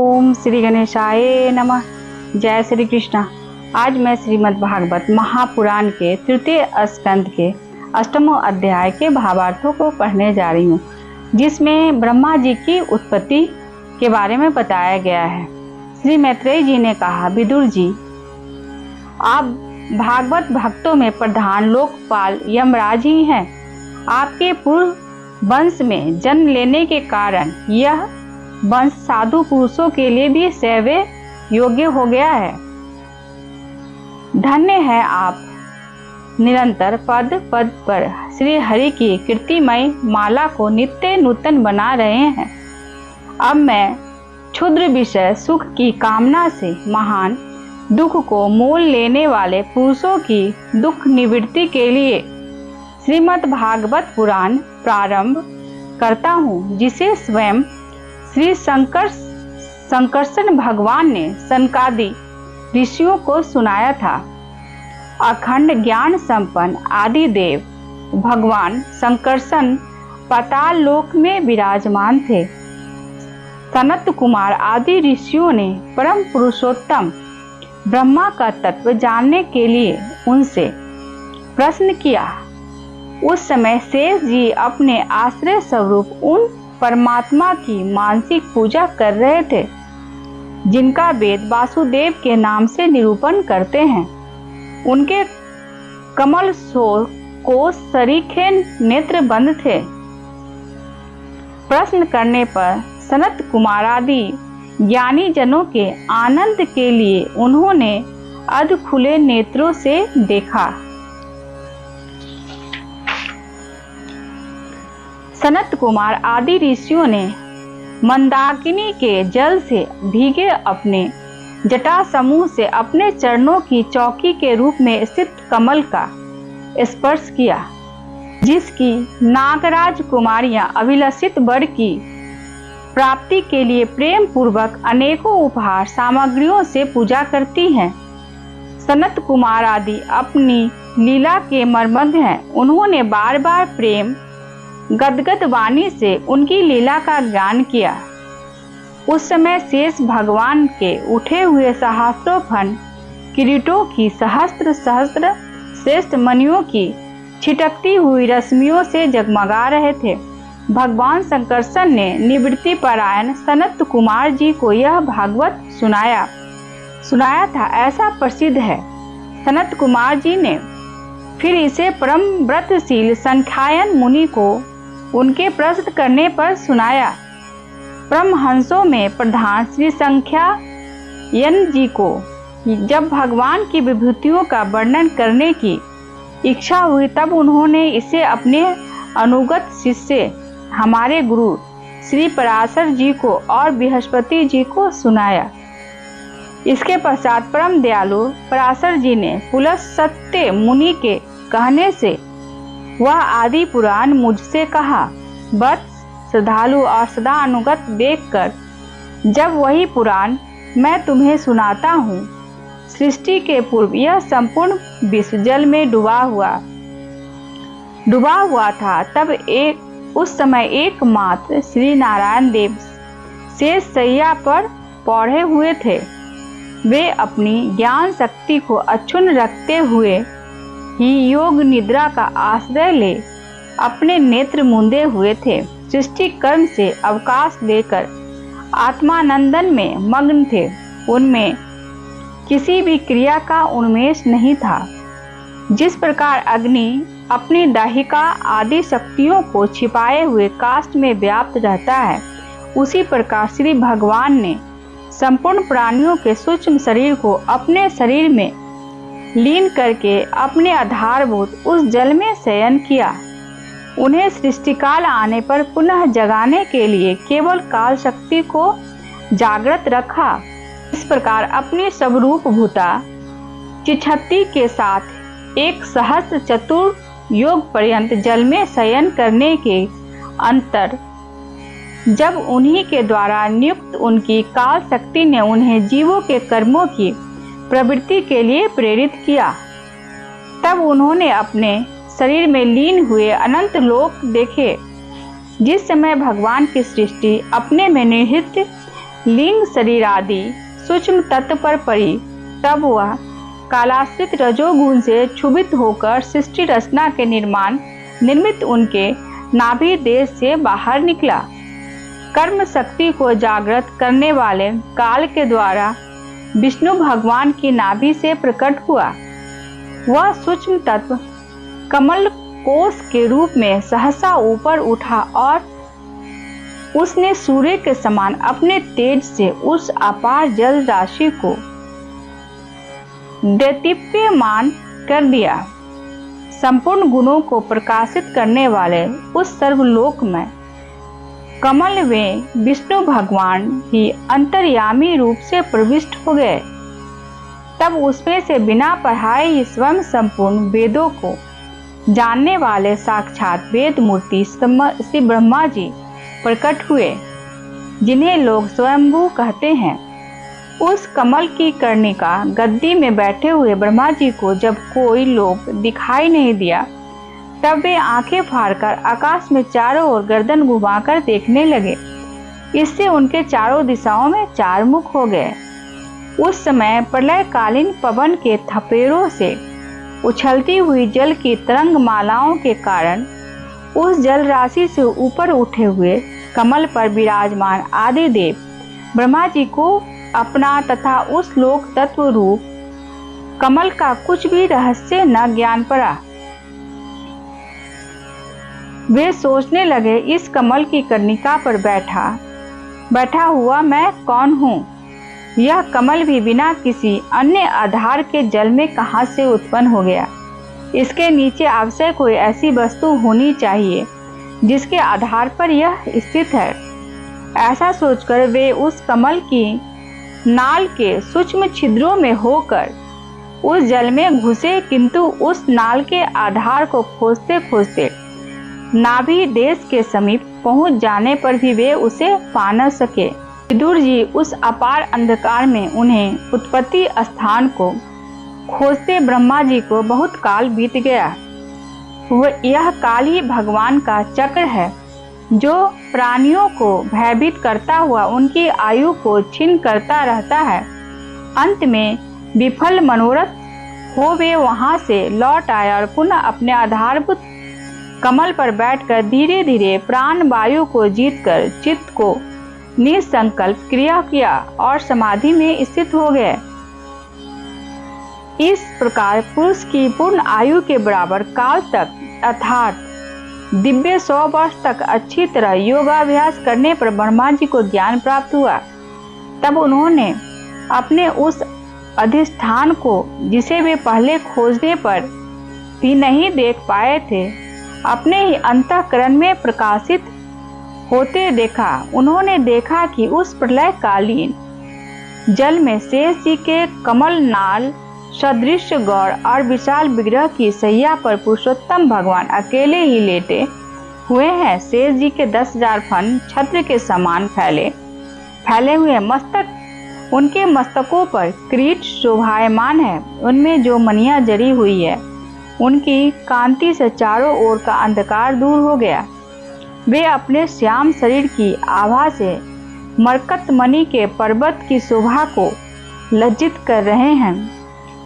ओम श्री गणेशाय नमः। जय श्री कृष्णा। आज मैं श्रीमद् भागवत महापुराण के तृतीय स्कंद के अष्टमों अध्याय के भावार्थों को पढ़ने जा रही हूँ, जिसमें ब्रह्मा जी की उत्पत्ति के बारे में बताया गया है। श्री मैत्रेय जी ने कहा, विदुर जी, आप भागवत भक्तों में प्रधान लोकपाल यमराज ही हैं। आपके पूर्व वंश में जन्म लेने के कारण यह वंश साधु पुरुषों के लिए भी सेव्य योग्य हो गया है। धन्य है आप निरंतर पद पद पर श्री हरि की कीर्तिमय माला को नित्य नूतन बना रहे हैं। अब मैं क्षुद्र विषय सुख की कामना से महान दुख को मोल लेने वाले पुरुषों की दुख निवृत्ति के लिए श्रीमद् भागवत पुराण प्रारंभ करता हूँ, जिसे स्वयं श्री संकर्षण भगवान ने सनकादि ऋषियों को सुनाया था। अखंड ज्ञान संपन्न आदि देव भगवान संकर्षण पाताल लोक में विराजमान थे। सनत कुमार आदि ऋषियों ने परम पुरुषोत्तम ब्रह्मा का तत्व जानने के लिए उनसे प्रश्न किया। उस समय शेष जी अपने आश्रय स्वरूप उन परमात्मा की मानसिक पूजा कर रहे थे, जिनका वेद वासुदेव के नाम से निरूपण करते हैं। उनके कमल को सरीखे नेत्र बंद थे। प्रश्न करने पर सनत कुमार आदि ज्ञानी जनों के आनंद के लिए उन्होंने अध खुले नेत्रों से देखा। सनत कुमार आदि ऋषियों ने मंदाकिनी के जल से भीगे अपने जटा समूह से अपने चरणों की चौकी के रूप में स्थित कमल का स्पर्श किया, जिसकी नागराज कुमारियां अभिलषित वर की प्राप्ति के लिए प्रेम पूर्वक अनेकों उपहार सामग्रियों से पूजा करती हैं। सनत कुमार आदि अपनी लीला के मर्मज्ञ हैं। उन्होंने बार बार प्रेम गदगद वाणी से उनकी लीला का ज्ञान किया। उस समय शेष भगवान के उठे हुए सहस्त्रों फन किरीटों की सहस्त्र सहस्त्र श्रेष्ठ मणियों की छिटकती हुई रश्मियों से जगमगा रहे थे। भगवान संकर्षण ने निवृत्ति परायण सनत कुमार जी को यह भागवत सुनाया था, ऐसा प्रसिद्ध है। सनत कुमार जी ने फिर इसे परम व्रतशील संख्यायन मुनि को उनके प्रश्न करने पर सुनाया। परमहंसों में प्रधान श्री संख्यायन जी को जब भगवान की विभूतियों का वर्णन करने की इच्छा हुई, तब उन्होंने इसे अपने अनुगत शिष्य हमारे गुरु श्री पराशर जी को और बृहस्पति जी को सुनाया। इसके पश्चात परम दयालु पराशर जी ने पुलस्त्य मुनि के कहने से वह आदि पुराण मुझसे कहा। वत्स, श्रद्धालु और सदा अनुगत देखकर जब वही पुराण मैं तुम्हें सुनाता हूँ। सृष्टि के पूर्व यह संपूर्ण विश्व जल में डूबा हुआ था। तब उस समय एकमात्र श्री नारायण देव शेष शैया पर पौड़े हुए थे। वे अपनी ज्ञान शक्ति को अक्षुण्ण रखते हुए ही योग निद्रा का आश्रय ले अपने नेत्र मूंदे हुए थे। सृष्टि कर्म से अवकाश लेकर आत्मानंदन में मग्न थे। उनमें किसी भी क्रिया का उन्मेष नहीं था। जिस प्रकार अग्नि अपनी दाहिका आदि शक्तियों को छिपाए हुए काष्ठ में व्याप्त रहता है, उसी प्रकार श्री भगवान ने संपूर्ण प्राणियों के सूक्ष्म शरीर को अपने शरीर में लीन करके अपने आधारभूत उस जल में शयन किया। उन्हें सृष्टिकाल आने पर पुनः जगाने के लिए केवल काल शक्ति को जागृत रखा। इस प्रकार अपनी स्वरूप भूता चिछत्ती के साथ एक सहस्त्र चतुर योग पर्यंत जल में शयन करने के अंतर जब उन्हीं के द्वारा नियुक्त उनकी काल शक्ति ने उन्हें जीवों के कर्मों की प्रवृत्ति के लिए प्रेरित किया, तब उन्होंने अपने शरीर में लीन हुए अनंत लोक देखे। जिस समय भगवान की सृष्टि अपने में निहित लिंग शरीर आदि सूक्ष्म तत्व पर पड़ी, तब वह कालाश्रित रजोगुण से क्षुभित होकर सृष्टि रचना के निर्मित उनके नाभि देश से बाहर निकला। कर्म शक्ति को जागृत करने वाले काल के द्वारा विष्णु भगवान की नाभि से प्रकट हुआ। वह सूक्ष्म तत्व कमल कोश के रूप में सहसा ऊपर उठा और उसने सूर्य के समान अपने तेज से उस अपार जल राशि को देदीप्यमान कर दिया। संपूर्ण गुणों को प्रकाशित करने वाले उस सर्वलोक में कमल में विष्णु भगवान ही अंतर्यामी रूप से प्रविष्ट हो गए। तब उसमें से बिना पढ़ाए ही स्वयं संपूर्ण वेदों को जानने वाले साक्षात वेद मूर्ति श्री ब्रह्मा जी प्रकट हुए, जिन्हें लोग स्वयंभू कहते हैं। उस कमल की कर्णिका गद्दी में बैठे हुए ब्रह्मा जी को जब कोई लोग दिखाई नहीं दिया, तब वे आंखें फाड़कर आकाश में चारों ओर गर्दन घुमाकर देखने लगे। इससे उनके चारों दिशाओं में चार मुख हो गए। उस समय प्रलयकालीन पवन के थपेड़ों से उछलती हुई जल की तरंग मालाओं के कारण उस जल राशि से ऊपर उठे हुए कमल पर विराजमान आदिदेव ब्रह्मा जी को अपना तथा उस लोक तत्व रूप कमल का कुछ भी रहस्य न ज्ञान पड़ा। वे सोचने लगे, इस कमल की कर्णिका पर बैठा हुआ मैं कौन हूँ? यह कमल भी बिना किसी अन्य आधार के जल में कहाँ से उत्पन्न हो गया? इसके नीचे अवश्य कोई ऐसी वस्तु होनी चाहिए जिसके आधार पर यह स्थित है। ऐसा सोचकर वे उस कमल की नाल के सूक्ष्म छिद्रों में होकर उस जल में घुसे, किंतु उस नाल के आधार को खोजते खोजते नाभि देश के समीप पहुंच जाने पर भी वे उसे पा न सके। विदुर जी उस अपार अंधकार में उन्हें उत्पत्ति स्थान को खोजते ब्रह्मा जी को बहुत काल बीत गया। यह काल ही भगवान का चक्र है, जो प्राणियों को भयभीत करता हुआ उनकी आयु को छीन करता रहता है। अंत में विफल मनोरथ हो वे वहां से लौट आए और पुनः अपने आधारभूत कमल पर बैठकर धीरे धीरे प्राण वायु को जीतकर चित्त को निसंकल्प क्रिया किया और समाधि में स्थित हो गए। इस प्रकार पुरुष की पूर्ण आयु के बराबर काल तक अर्थात दिव्य 100 वर्ष तक अच्छी तरह योगाभ्यास करने पर ब्रह्मा जी को ज्ञान प्राप्त हुआ। तब उन्होंने अपने उस अधिष्ठान को, जिसे वे पहले खोजने पर भी नहीं देख पाए थे, अपने ही अंतःकरण में प्रकाशित होते देखा। उन्होंने देखा कि उस प्रलयकालीन जल में शेष जी के कमल नाल सदृश गौर और विशाल विग्रह की सैया पर पुरुषोत्तम भगवान अकेले ही लेटे हुए हैं। शेष जी के 10,000 फन छत्र के समान फैले हुए मस्तक, उनके मस्तकों पर किरीट शोभायमान है। उनमें जो मणियां जड़ी हुई है, उनकी कांति से चारों ओर का अंधकार दूर हो गया। वे अपने श्याम शरीर की आभा से मरकत मणि के पर्वत की शोभा को लज्जित कर रहे हैं।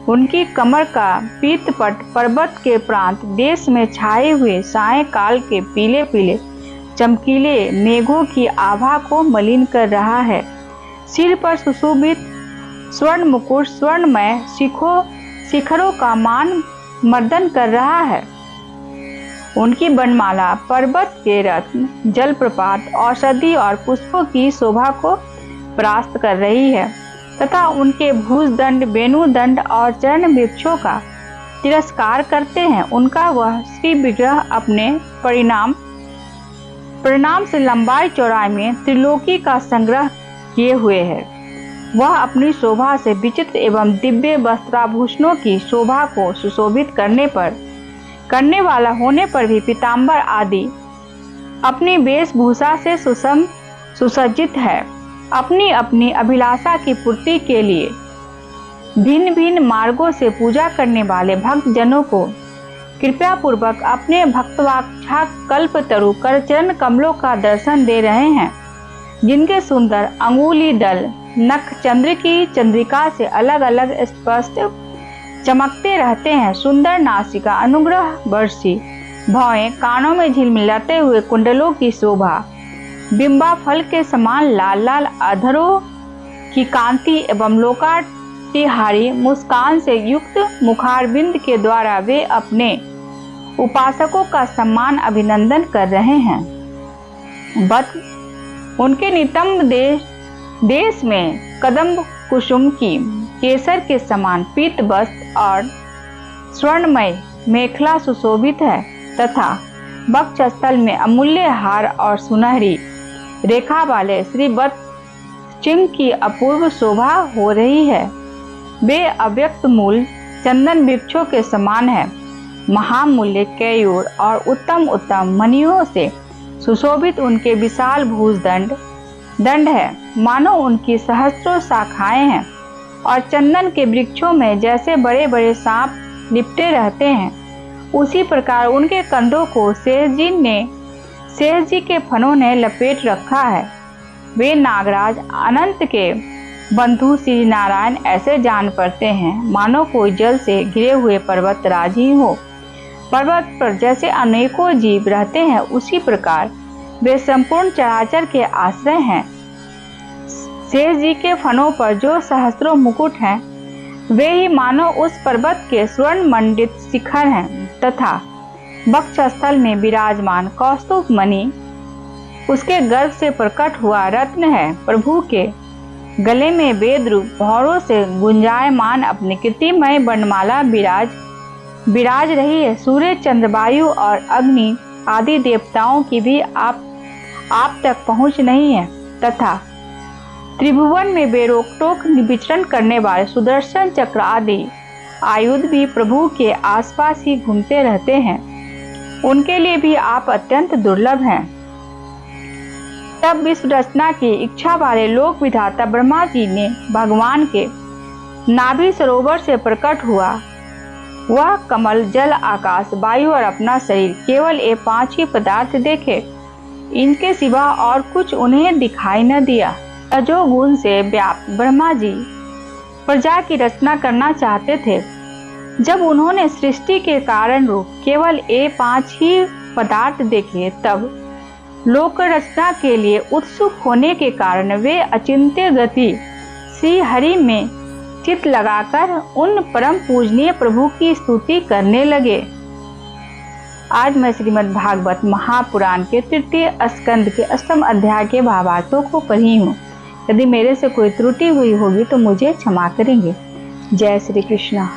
उनकी कमर का पीतपट पर्वत के प्रांत देश में छाए हुए सायंकाल के पीले पीले चमकीले मेघों की आभा को मलिन कर रहा है। सिर पर सुशोभित स्वर्ण मुकुट स्वर्णमय शिखरों का मान मर्दन कर रहा है। उनकी बनमाला पर्वत के रत्न जलप्रपात औषधि और पुष्पों की शोभा को परास्त कर रही है तथा उनके भुजदंड वेणुदंड और चरण वृक्षों का तिरस्कार करते हैं। उनका वह श्री विग्रह अपने परिणाम से लंबाई चौड़ाई में त्रिलोकी का संग्रह किए हुए है। वह अपनी शोभा से विचित्र एवं दिव्य वस्त्राभूषणों की शोभा को सुशोभित करने वाला होने पर भी पीताम्बर आदि अपनी वेशभूषा से सुसज्जित है। अपनी अपनी अभिलाषा की पूर्ति के लिए भिन्न भिन्न मार्गों से पूजा करने वाले भक्त जनों को कृपया पूर्वक अपने भक्तवाक्षा कल्पतरु कर चरण कमलों का दर्शन दे रहे हैं। जिनके सुंदर अंगुली दल नख चंद्र की चंद्रिका से अलग अलग स्पष्ट चमकते रहते हैं। सुंदर नासिका, अनुग्रह वर्षी भौएं, कानों में झिलमिलाते हुए कुंडलों की शोभा, बिंबा फल के समान लाल लाल अधरों की कांति एवं लोकाटिहारी मुस्कान से युक्त मुखारबिंद के द्वारा वे अपने उपासकों का सम्मान अभिनंदन कर रहे हैं। बत उनके नितंब देश में कदम्ब कुसुम की केसर के समान पीत वस्त्र और स्वर्णमय मेखला सुशोभित है तथा वक्षस्थल में अमूल्य हार और सुनहरी रेखा वाले श्री बत चिन्ह की अपूर्व शोभा हो रही है। वे अव्यक्त मूल चंदन वृक्षों के समान है। महामूल्य केयूर और उत्तम उत्तम मणियों से सुशोभित उनके विशाल दंड है, मानो उनकी सहस्त्रों शाखाएं हैं और चंदन के वृक्षों में जैसे बड़े बड़े सांप लिपटे रहते हैं, उसी प्रकार उनके कंधों को शेष जी के फनों ने लपेट रखा है। वे नागराज अनंत के बंधु श्री नारायण ऐसे जान पड़ते हैं मानो कोई जल से घिरे हुए पर्वतराज ही हो। पर्वत पर जैसे अनेकों जीव रहते हैं, उसी प्रकार वे संपूर्ण चराचर के आश्रय हैं। शेष जी के फनों पर जो सहस्त्रों मुकुट हैं, वे ही मानो उस पर्वत के स्वर्ण मंडित शिखर हैं तथा वक्षस्थल में विराजमान कौस्तुभ मणि उसके गर्भ से प्रकट हुआ रत्न है। प्रभु के गले में वेद रूप भौरों से गुंजायमान अपनी कीर्तिमय वर्णमाला विराज रही है। सूर्य, चंद्र, वायु और अग्नि आदि देवताओं की भी आप तक पहुंच नहीं है तथा त्रिभुवन में बेरोक टोक विचरण करने वाले सुदर्शन चक्र आदि आयुध भी प्रभु के आसपास ही घूमते रहते हैं। उनके लिए भी आप अत्यंत दुर्लभ हैं। तब विश्व रचना की इच्छा वाले लोक विधाता ब्रह्मा जी ने भगवान के नाभि सरोवर से प्रकट हुआ। वह कमल, जल, आकाश, वायु और अपना शरीर, केवल ये 5 ही पदार्थ देखे। इनके सिवा और कुछ उन्हें दिखाई न दिया। रजोगुण से व्याप्त ब्रह्मा जी प्रजा की रचना करना चाहते थे। जब उन्होंने सृष्टि के कारण रूप केवल ये 5 ही पदार्थ देखे, तब लोक रचना के लिए उत्सुक होने के कारण वे अचिंत्य गति श्री हरि में चित्त लगाकर उन परम पूजनीय प्रभु की स्तुति करने लगे। आज मैं श्रीमद् भागवत महापुराण के 3 स्कंद के 8वें अध्याय के भावार्थों को पढ़ी हूँ। यदि मेरे से कोई त्रुटि हुई होगी तो मुझे क्षमा करेंगे। जय श्री कृष्ण।